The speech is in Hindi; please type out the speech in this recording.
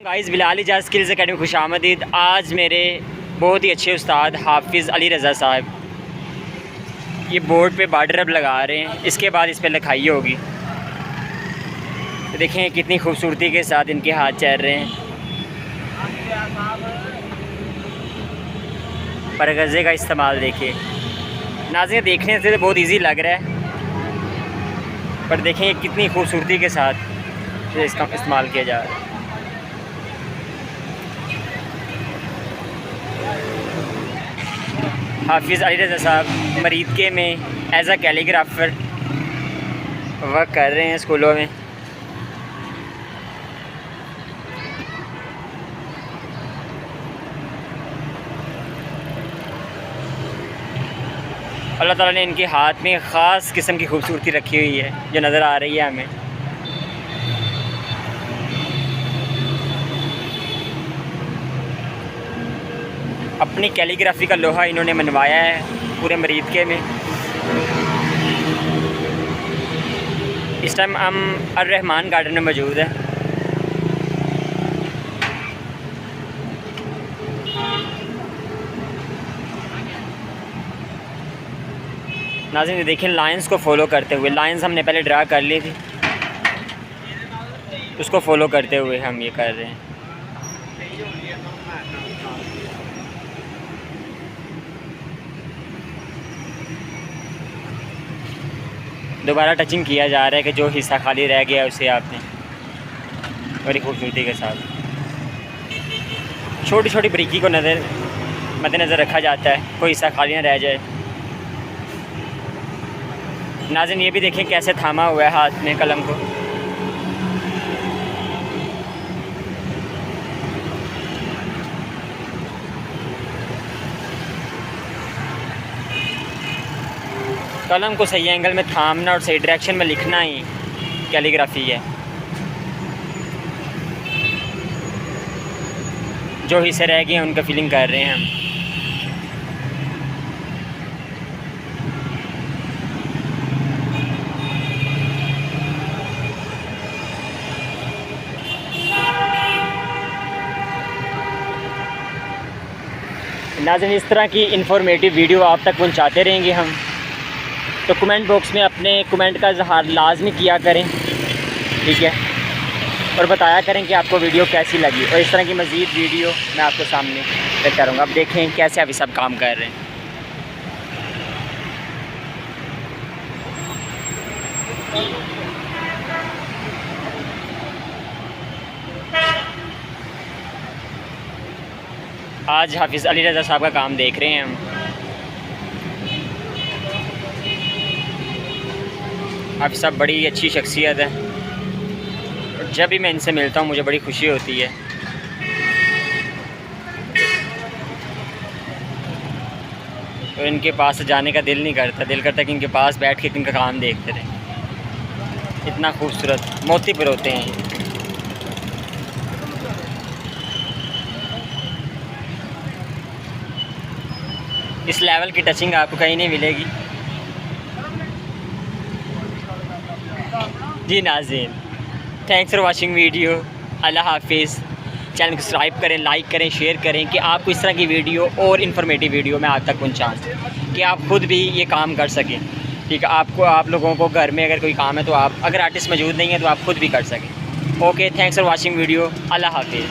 Guys Bilal Ijaz skills academy खुशामदीद। आज मेरे बहुत ही अच्छे उस्ताद हाफिज़ अली रज़ा साहब ये बोर्ड पे बॉर्डर अब लगा रहे हैं। इसके बाद इस पर लिखाई होगी। तो देखें कितनी खूबसूरती के साथ इनके हाथ चल रहे हैं। परगज़े का इस्तेमाल देखिए नाज़रीन, देखने से तो बहुत इजी लग रहा है, पर देखें कितनी खूबसूरती के साथ इसका इस्तेमाल किया जा रहा है। हाफिज़ अली रज़ा साहब मरीदके में एज़ अ कैलीग्राफ़र वर्क कर रहे हैं स्कूलों में। अल्लाह ताला ने इनके हाथ में ख़ास किस्म की खूबसूरती रखी हुई है जो नज़र आ रही है हमें। अपनी कैलीग्राफी का लोहा इन्होंने मनवाया है पूरे मरीदके में। इस टाइम हम अर-रहमान गार्डन में मौजूद है। नाज़रीन देखें लाइंस को फॉलो करते हुए, लाइंस हमने पहले ड्रा कर ली थी, उसको फॉलो करते हुए हम ये कर रहे हैं। दोबारा टचिंग किया जा रहा है कि जो हिस्सा खाली रह गया उसे आपने बड़ी खूबसूरती के साथ छोटी छोटी बारीकी को मद्देनज़र रखा जाता है, कोई हिस्सा खाली ना रह जाए। नाज़रीन ये भी देखें कैसे थामा हुआ है हाथ में कलम को। कलम को सही एंगल में थामना और सही डायरेक्शन में लिखना ही कैलीग्राफी है। जो हिस्से रह गए हैं उनका फिलिंग कर रहे हैं हम। नाज़रीन इस तरह की इंफॉर्मेटिव वीडियो आप तक पहुंचाते रहेंगे हम, तो कमेंट बॉक्स में अपने कमेंट का इज़हार लाजमी किया करें, ठीक है, और बताया करें कि आपको वीडियो कैसी लगी। और इस तरह की मज़ीद वीडियो मैं आपको सामने लेकर करूँगा। अब देखें कैसे अभी सब काम कर रहे हैं। आज हाफिज़ अली रज़ा साहब का काम देख रहे हैं हम। हाफिज़ साहब बड़ी अच्छी शख्सियत है, और जब भी मैं इनसे मिलता हूँ मुझे बड़ी खुशी होती है। तो इनके पास जाने का दिल नहीं करता, दिल करता कि इनके पास बैठ के इनका काम देखते रहें। इतना खूबसूरत मोती पर होते हैं। इस लेवल की टचिंग आपको कहीं नहीं मिलेगी। जी नाज़रीन, thanks for watching video. Allah हाफिज़। चैनल को सब्सक्राइब करें, लाइक करें, शेयर करें कि आपको इस तरह की वीडियो और इन्फॉर्मेटिव वीडियो मैं आप तक पहुँचाऊँ कि आप खुद भी ये काम कर सकें। ठीक है, आप लोगों को घर में अगर कोई काम है तो आप, अगर आर्टिस्ट मौजूद नहीं है तो आप खुद भी कर सकें। Okay, thanks for watching video. Allah हाफिज़।